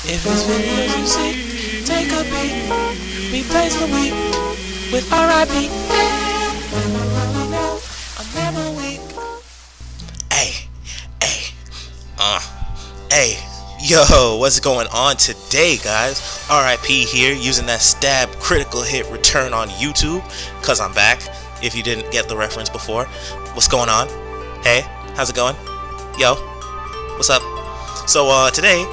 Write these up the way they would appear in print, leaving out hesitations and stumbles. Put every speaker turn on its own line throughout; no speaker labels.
If it's videos you see, take a peek. Replays the week with R.I.P. Never really know, I'm never weak. Hey, hey, uh, hey, yo, what's going on today, guys? R.I.P. here, using that stab critical hit return on YouTube, cause I'm back. If you didn't get the reference before, what's going on? Hey, how's it going? Yo, what's up? So, today,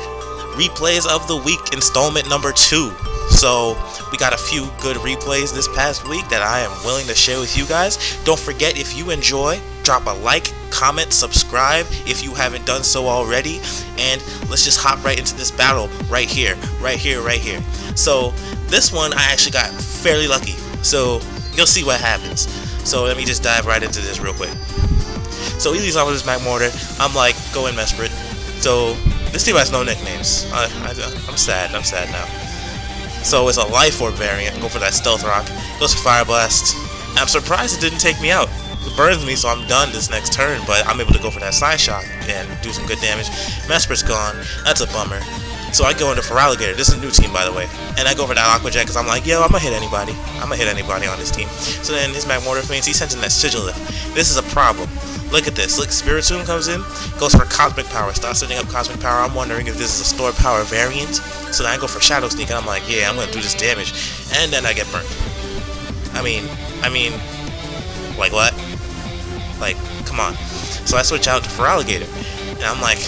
replays of the week installment number 2. So we got a few good replays this past week that I am willing to share with you guys. Don't forget, if you enjoy, drop a like, comment, subscribe if you haven't done so already, and let's just hop right into this battle right here. So this one I actually got fairly lucky, so you'll see what happens. So let me just dive right into this real quick. So Ely's on with his Mac Mortar. I'm like, go in Mesprit. So this team has no nicknames. I'm sad now. So it's a Life Orb variant. Go for that Stealth Rock. Goes for Fire Blast. I'm surprised it didn't take me out. It burns me, so I'm done this next turn, but I'm able to go for that Side Shot and do some good damage. Mesprit's gone. That's a bummer. So I go into Feraligatr. This is a new team, by the way. And I go for that Aqua Jet because I'm like, yo, I'm going to hit anybody. I'm going to hit anybody on this team. So then his Mac Mortar means he sends in that Sigilith. This is a problem. Look at this. Look, Spiritomb comes in, goes for Cosmic Power, starts setting up Cosmic Power. I'm wondering if this is a Stored Power variant. So then I go for Shadow Sneak, and I'm like, yeah, I'm gonna do this damage. And then I get burnt. I mean, like what? Like, come on. So I switch out to Feraligatr, and I'm like,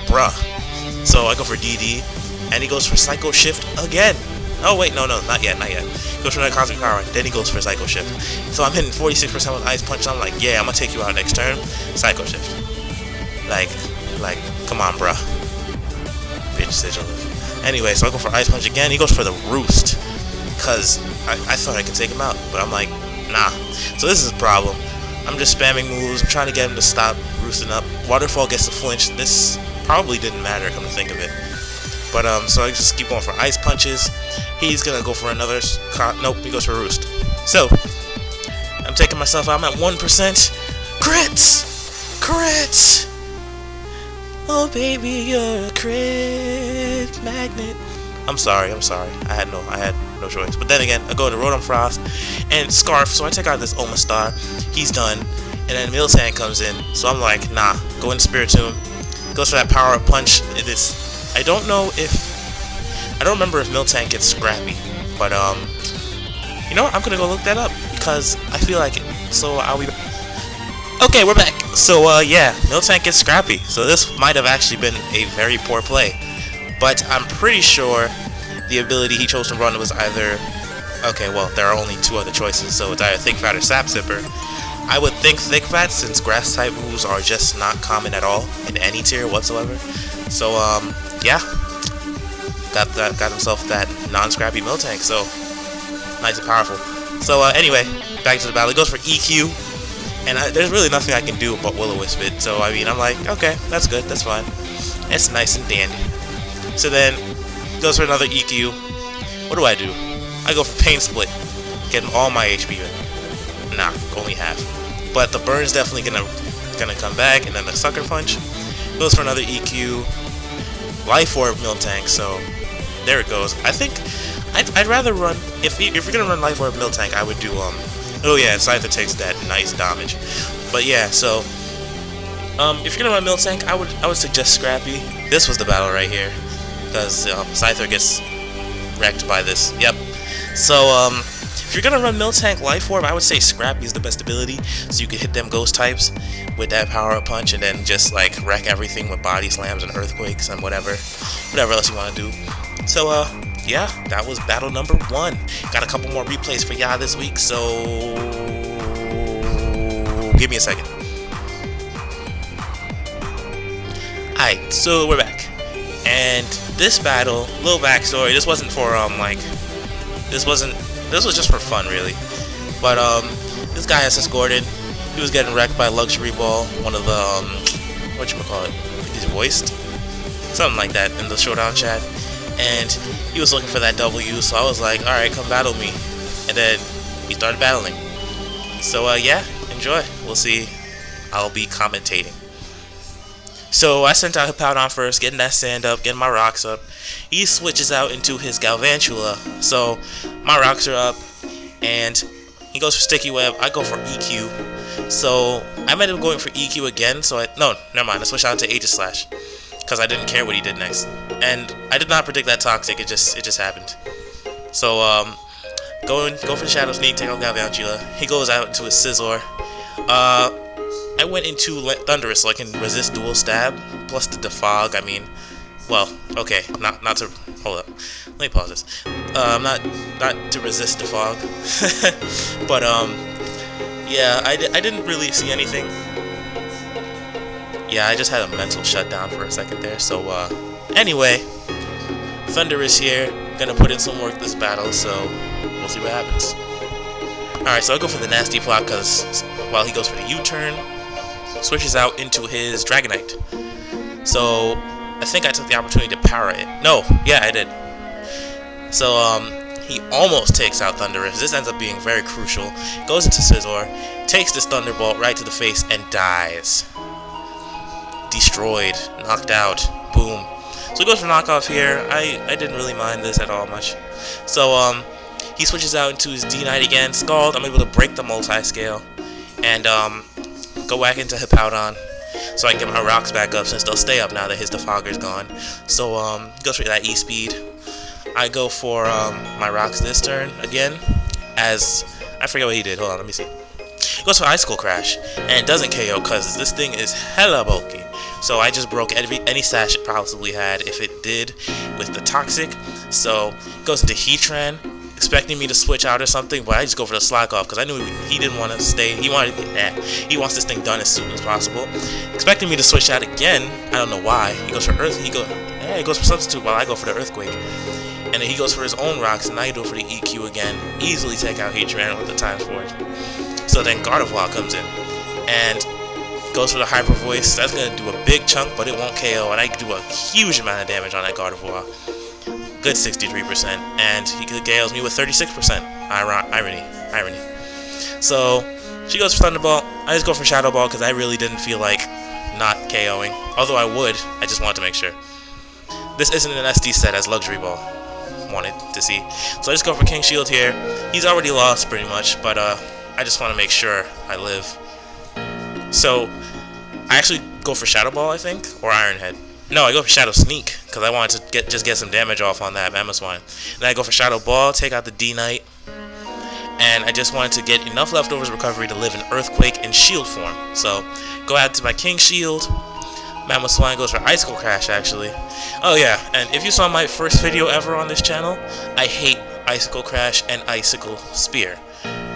bruh. So I go for DD, and he goes for Psycho Shift again. Oh wait, no, not yet. Goes for that Cosmic Power, then he goes for Psycho Shift. So I'm hitting 46% with Ice Punch, and I'm like, yeah, I'm gonna take you out next turn. Psycho Shift. Like, come on, bruh. Bitch, Sigilith. Anyway, so I go for Ice Punch again, he goes for the Roost. Cause I thought I could take him out, but I'm like, nah. So this is a problem. I'm just spamming moves, I'm trying to get him to stop roosting up. Waterfall gets the flinch. This probably didn't matter, come to think of it. But so I just keep going for Ice Punches. He's gonna go for another. Nope, he goes for Roost. So I'm taking myself out. I'm at 1%. Crits. Oh baby, you're a crit magnet. I'm sorry. I had no choice. But then again, I go to Rotom Frost and Scarf. So I take out this Omastar. He's done. And then Miltank comes in. So I'm like, nah. Go in Spiritomb. Goes for that Power Up Punch. It is. I don't remember if Miltank gets Scrappy, but you know what? I'm gonna go look that up because I feel like it. So I'll be. Okay, we're back. So yeah, Miltank gets Scrappy. So this might have actually been a very poor play, but I'm pretty sure the ability he chose to run was either. Okay, well there are only 2 other choices, so it's either Thick Fat or Sap Sipper. I would think Thick Fat, since Grass type moves are just not common at all in any tier whatsoever. So yeah, got himself that non-scrappy Miltank, so nice and powerful. So anyway, back to the battle. He goes for EQ, and there's really nothing I can do about Will-O-Wisp it. So I mean, I'm like, okay, that's good, that's fine, it's nice and dandy. So then goes for another EQ. What do? I go for Pain Split, getting all my HP in. Nah, only half. But the burn's definitely gonna come back, and then the Sucker Punch goes for another EQ. Life Orb Miltank, so there it goes. I think I'd rather run if you're gonna run Life Orb Miltank, I would do oh yeah, Scyther takes that nice damage. But yeah, so if you're gonna run Miltank, I would suggest Scrappy. This was the battle right here, because Scyther gets wrecked by this. Yep. So if you're gonna run Miltank Life Orb, I would say Scrappy is the best ability, so you can hit them Ghost types with that Power Up Punch, and then just like wreck everything with Body Slams and Earthquakes and whatever else you want to do. So yeah, that was battle number 1. Got a couple more replays for y'all this week, so give me a second. Alright, so we're back, and this battle, little backstory. This wasn't for this was just for fun, really. But this guy SS Gordon, he was getting wrecked by Luxury Ball, one of the whatchamacallit, he's voiced, something like that in the Showdown chat, and he was looking for that W. So I was like, all right, come battle me, and then he started battling. So yeah, enjoy. We'll see. I'll be commentating. So I sent out Hippowdon first, getting that sand up, getting my rocks up. He switches out into his Galvantula. So my rocks are up, and he goes for Sticky Web. I go for EQ. So I ended up going for EQ again. No, never mind. I switched out to Aegis Slash because I didn't care what he did next, and I did not predict that Toxic. It just happened. So go for the Shadow Sneak, take out Galvantula. He goes out into his Scizor. I went into Thunderous so I can resist Dual Stab, plus the Defog. I mean, well, okay, not to, hold up, let me pause this. Not to resist Defog, but yeah, I didn't really see anything. Yeah, I just had a mental shutdown for a second there. So anyway, Thunderous here, gonna put in some work this battle, so we'll see what happens. Alright, so I'll go for the Nasty Plot because while he goes for the U-turn, switches out into his Dragonite. So I think I took the opportunity to power it. No, yeah, I did. So he almost takes out Thunderous. This ends up being very crucial. Goes into Scizor, takes this Thunderbolt right to the face, and dies. Destroyed, knocked out, boom. So he goes for knockoff here. I didn't really mind this at all much. So he switches out into his D-Knight again. Scald, I'm able to break the multi-scale. And go back into Hippowdon so I can get my rocks back up since they'll stay up now that his Defogger's gone. So goes for that E-Speed. I go for my rocks this turn again, as I forget what he did. Hold on, let me see. Goes for Icicle Crash, and it doesn't KO because this thing is hella bulky. So I just broke any sash it possibly had if it did with the Toxic. So goes into Heatran, expecting me to switch out or something, but I just go for the Slack Off because I knew he didn't want to stay. He wants this thing done as soon as possible. Expecting me to switch out again. I don't know why. He goes for Earth. He goes for Substitute while I go for the Earthquake. And then he goes for his own rocks, and I do it for the EQ again. Easily take out Heatran with the Times Forge. So then Gardevoir comes in and goes for the Hyper Voice. That's going to do a big chunk, but it won't KO, and I do a huge amount of damage on that Gardevoir. Good 63%, and he KOs me with 36%. Irony. So she goes for Thunderbolt. I just go for Shadow Ball because I really didn't feel like not KOing. Although I would, I just wanted to make sure. This isn't an SD set as Luxury Ball. Wanted to see. So I just go for King Shield here. He's already lost pretty much, but I just want to make sure I live. So I actually go for Shadow Ball, I think, or Iron Head. No, I go for Shadow Sneak because I wanted to just get some damage off on that Mamoswine. Then I go for Shadow Ball, take out the D-Knight, and I just wanted to get enough leftovers recovery to live in Earthquake and Shield form. So go ahead to my King Shield. Mamoswine goes for Icicle Crash, actually. Oh yeah, and if you saw my first video ever on this channel, I hate Icicle Crash and Icicle Spear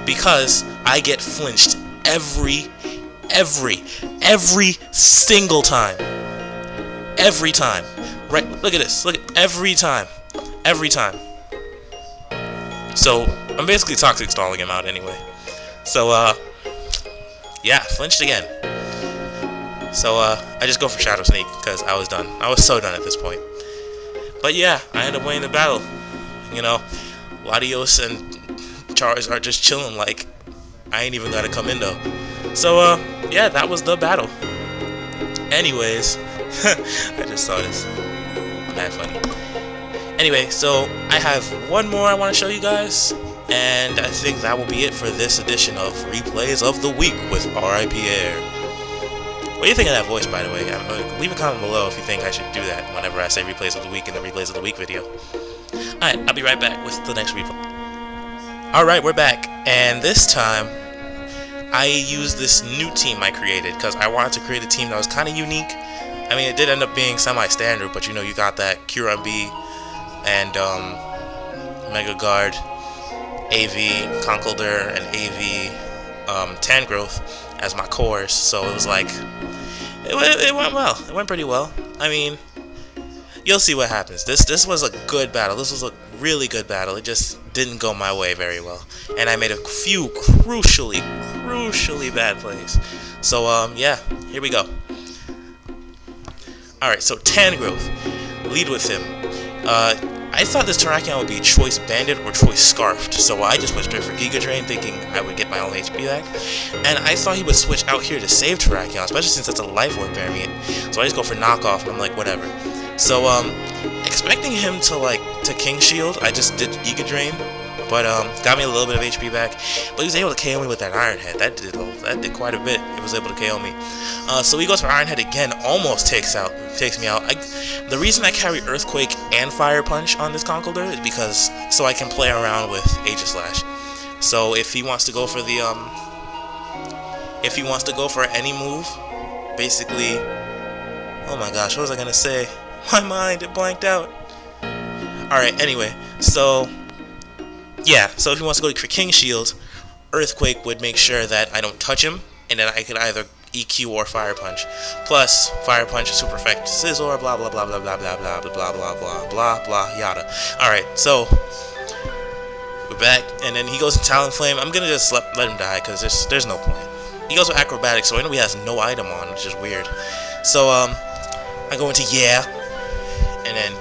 because I get flinched every single time. Every time. Right, look at this. Look at every time. So I'm basically Toxic stalling him out anyway. So yeah, flinched again. So I just go for Shadow Sneak because I was done. I was so done at this point. But yeah, I ended up winning the battle. You know, Latios and Charizard are just chilling like I ain't even gotta come in though. So yeah, that was the battle. Anyways, I just saw this. Mad funny. Anyway, so I have one more I want to show you guys, and I think that will be it for this edition of Replays of the Week with R.I.Pierre. What do you think of that voice, by the way? Leave a comment below if you think I should do that whenever I say Replays of the Week in the Replays of the Week video. Alright, I'll be right back with the next replay. Alright, we're back, and this time I used this new team I created because I wanted to create a team that was kind of unique. I mean, it did end up being semi-standard, but you know, you got that Curon B and Mega Guard, AV, Conkeldurr, and AV Tangrowth as my cores, so it was like, it went well. It went pretty well. I mean, you'll see what happens. This was a good battle. This was a really good battle. It just didn't go my way very well, and I made a few crucially bad plays. So yeah, here we go. Alright, so Tangrowth, lead with him. I thought this Terrakion would be Choice Bandit or Choice Scarfed, so I just went straight for Giga Drain, thinking I would get my own HP back. And I thought he would switch out here to save Terrakion, especially since that's a life orb variant. So I just go for knockoff, and I'm like, whatever. So expecting him to King Shield, I just did Giga Drain, but got me a little bit of HP back. But he was able to KO me with that Iron Head. That did quite a bit. It was able to KO me. So he goes for Iron Head again, almost takes me out. The reason I carry Earthquake and Fire Punch on this Conkeldurr is because so I can play around with Aegislash. So if he wants to go for the any move, basically. Oh my gosh, what was I gonna say? My mind, it blanked out. Alright, anyway, so yeah, so if he wants to go for King Shield, Earthquake would make sure that I don't touch him, and then I could either EQ or Fire Punch. Plus, Fire Punch, Super Effect, Scizor, blah blah blah blah blah blah blah blah blah blah blah blah blah yada. Alright, so we're back, and then he goes in Talonflame. I'm gonna just let him die because there's no point. He goes with Acrobatics, so I know he has no item on, which is weird. So I go into and then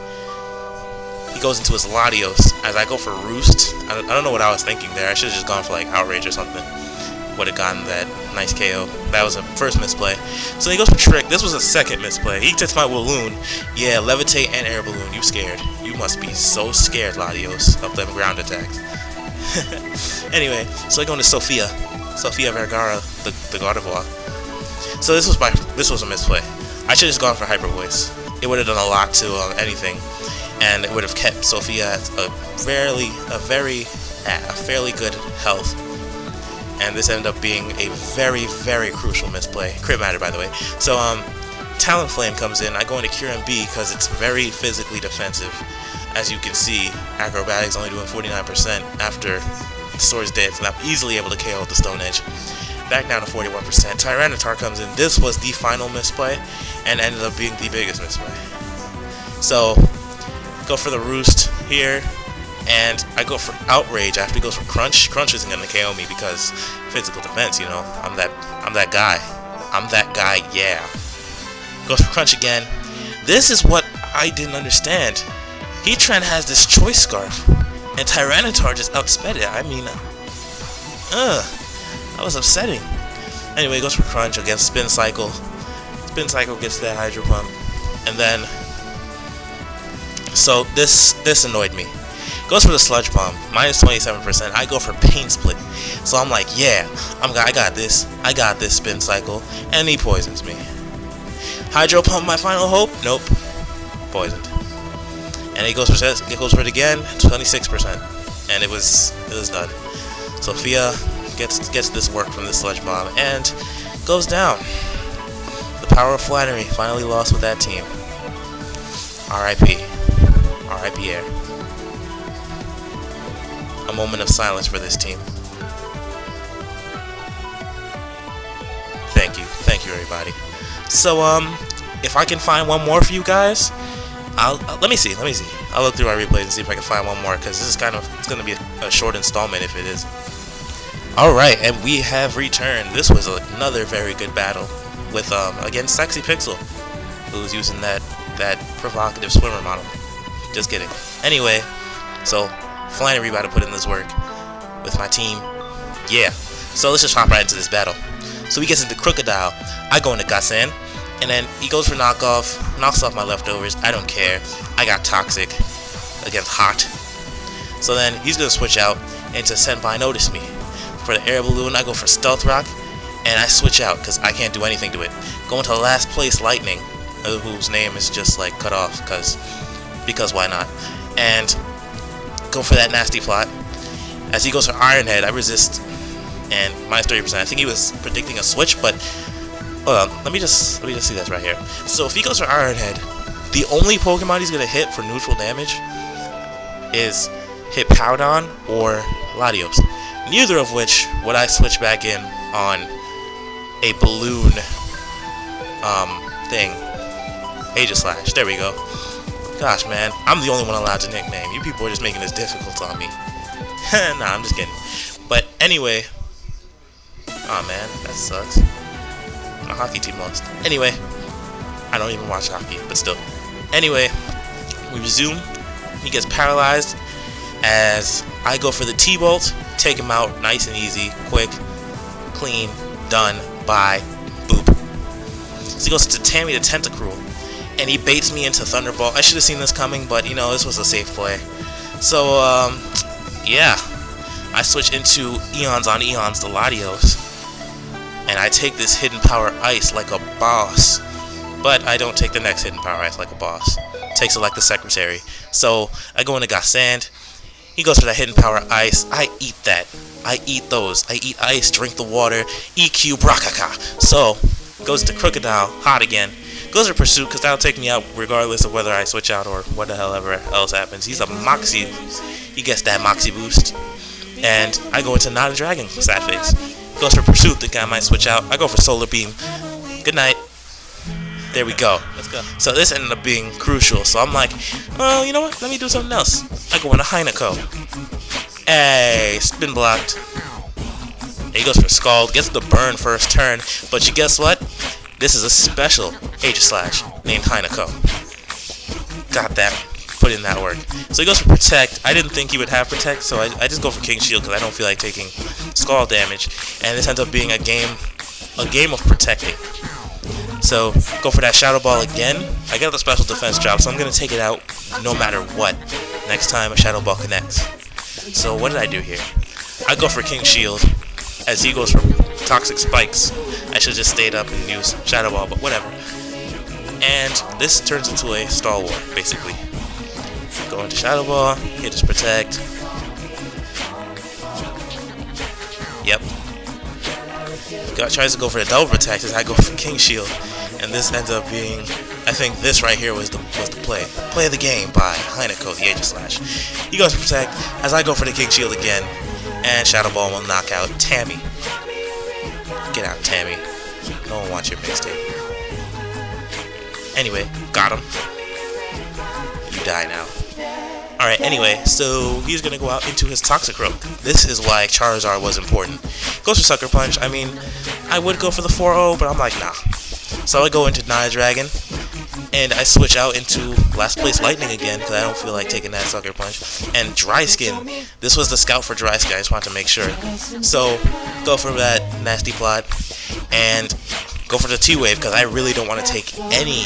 he goes into his Latios as I go for Roost. I don't know what I was thinking there. I should have just gone for like Outrage or something. Would have gotten that nice KO. That was a first misplay. So he goes for Trick. This was a second misplay. He gets my Walloon. Yeah, Levitate and Air Balloon. You scared. You must be so scared, Latios, of them ground attacks. Anyway, so I go into Sophia Vergara, the Gardevoir. So this was a misplay. I should have just gone for Hyper Voice. It would have done a lot to anything, and it would have kept Sophia at a fairly good health. And this ended up being a very, very crucial misplay. Crit matter, by the way. So Talonflame comes in. I go into Cure B because it's very physically defensive. As you can see, Acrobatics only doing 49% after Swords dead, so I'm easily able to KO with the Stone Edge. Back down to 41%. Tyranitar comes in. This was the final misplay, and ended up being the biggest misplay. So, go for the Roost here, and I go for Outrage after he goes for Crunch. Crunch isn't going to KO me because physical defense, you know. I'm that guy, yeah. Goes for Crunch again. This is what I didn't understand. Heatran has this Choice Scarf, and Tyranitar just outsped it. I mean, that was upsetting. Anyway, goes for Crunch against Spin Cycle. Spin Cycle gets that Hydro Pump, and then so this annoyed me. Goes for the Sludge Bomb, minus 27%. I go for Pain Split, so I'm like, yeah, I got this Spin Cycle, and he poisons me. Hydro Pump, my final hope. Nope, poisoned. And he goes for it again, 26%, and it was done. Sophia gets this work from this Sludge Bomb and goes down. The power of Flannery finally lost with that team. R.I.Pierre. A moment of silence for this team. Thank you everybody. So if I can find one more for you guys, let me see. I'll look through my replays and see if I can find one more, because this is it's gonna be a short installment if it is. Alright, and we have returned. This was another very good battle with against Sexy Pixel, who was using that provocative swimmer model. Just kidding. Anyway, so Flannery about to put in this work with my team. Yeah. So let's just hop right into this battle. So he gets into Crocodile. I go into Gassen, and then he goes for knockoff, knocks off my leftovers. I don't care. I got Toxic against Hot. So then he's gonna switch out into Senpai Notice Me. For the Air Balloon, I go for Stealth Rock, and I switch out because I can't do anything to it. Go into last place Lightning, whose name is just like cut off because why not? And go for that Nasty Plot. As he goes for Iron Head, I resist, and minus 30%. I think he was predicting a switch, but hold on, let me just see this right here. So if he goes for Iron Head, the only Pokemon he's gonna hit for neutral damage is hit Powdon or Latios. Neither of which would I switch back in on a balloon thing. Aegislash. There we go. Gosh, man, I'm the only one allowed to nickname. You people are just making this difficult on me. Nah, I'm just kidding. But anyway, oh man, that sucks. My hockey team lost. Anyway, I don't even watch hockey, but still. Anyway, we resume. He gets paralyzed as I go for the T-bolt, take him out nice and easy, quick, clean, done, bye, boop. So he goes to Tammy the Tentacruel, and he baits me into Thunderbolt. I should have seen this coming, but you know, this was a safe play. So, yeah, I switch into Eons on Eons, the Latios, and I take this Hidden Power Ice like a boss. But I don't take the next Hidden Power Ice like a boss. Takes it like the Secretary. So I go into Gossand. He goes for that Hidden Power Ice. I eat that. I eat those. I eat ice, drink the water, EQ Brakaka. So, goes to Crocodile, hot again. Goes to Pursuit, because that'll take me out regardless of whether I switch out or what the hell ever else happens. He's a Moxie. He gets that Moxie boost. And I go into Not a Dragon, sad face. Goes for Pursuit, think I might switch out. I go for Solar Beam. Good night. There we go. Let's go. So this ended up being crucial. So I'm like, well, you know what? Let me do something else. I go into Heineko. Hey, spin blocked. He goes for Scald. Gets the burn first turn. But you guess what? This is a special Aegislash named Heineko. Got that. Put in that work. So he goes for Protect. I didn't think he would have Protect, so I just go for King Shield because I don't feel like taking Scald damage. And this ends up being a game of protecting. So, go for that Shadow Ball again. I got the special defense drop, so I'm going to take it out no matter what next time a Shadow Ball connects. So, what did I do here? I go for King Shield, as he goes for Toxic Spikes. I should have just stayed up and used Shadow Ball, but whatever. And this turns into a Stall War, basically. Go into Shadow Ball, hit his Protect. Yep. Tries to go for the double protect as I go for King Shield, and this ends up being, I think this right here was the play of the game by Heineko the Aegislash. He goes for protect as I go for the King Shield again, and Shadow Ball will knock out Tammy. Get out, Tammy. No one wants your mixtape. Anyway, got him. You die now. Alright, anyway, so he's going to go out into his Toxicroak. This is why Charizard was important. Goes for Sucker Punch. I mean, I would go for the 4-0, but I'm like, nah. So I go into Nine Dragon, and I switch out into Last Place Lightning again, because I don't feel like taking that Sucker Punch. And Dry Skin. This was the scout for Dry Skin, I just wanted to make sure. So, go for that Nasty Plot, and go for the T-Wave, because I really don't want to take any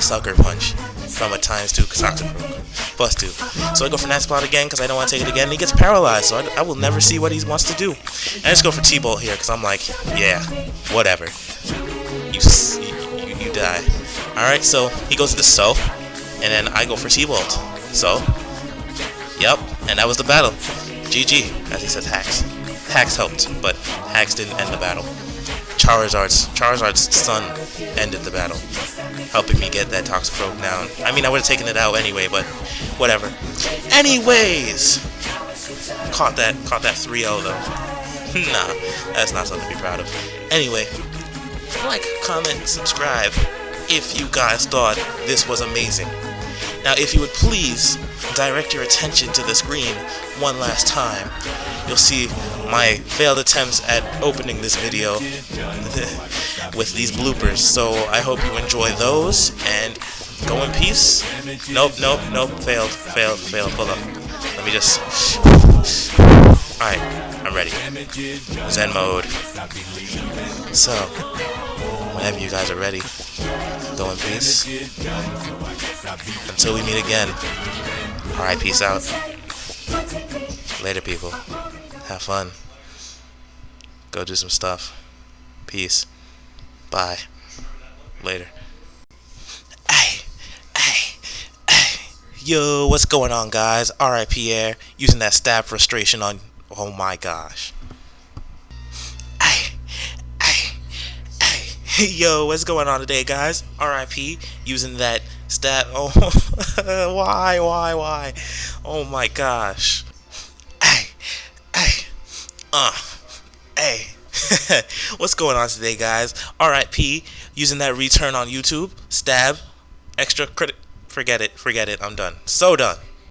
Sucker Punch from a ×2 Toxicroak. +2. So I go for Nasty Plot again because I don't want to take it again, and he gets paralyzed, so I will never see what he wants to do. And I just go for T-Bolt here because I'm like, yeah, whatever. You die. Alright, so he goes to So, and then I go for T-Bolt. So, yep, and that was the battle. GG, as he says Hacks. Hacks helped, but Hacks didn't end the battle. Charizard's son ended the battle, helping me get that Toxicroak down. I mean, I would have taken it out anyway, but whatever. Anyways, caught that 3-0 though. Nah, that's not something to be proud of. Anyway, like, comment, subscribe if you guys thought this was amazing. Now, if you would please direct your attention to the screen one last time, you'll see my failed attempts at opening this video with these bloopers. So I hope you enjoy those, and go in peace. Nope, failed. Hold up. Let me just... Alright, I'm ready. Zen mode. So, whenever you guys are ready, go in peace. Until we meet again. Alright, peace out. Later, people. Have fun. Go do some stuff. Peace. Bye. Later. Hey. Yo, what's going on, guys? R.I.Pierre using that stab frustration on... Oh my gosh. Yo, what's going on today, guys? R.I.P. using that stab... Oh, why? Oh my gosh. Hey. What's going on today, guys? R.I.P. using that return on YouTube. Stab. Extra credit. Forget it. I'm done. So done.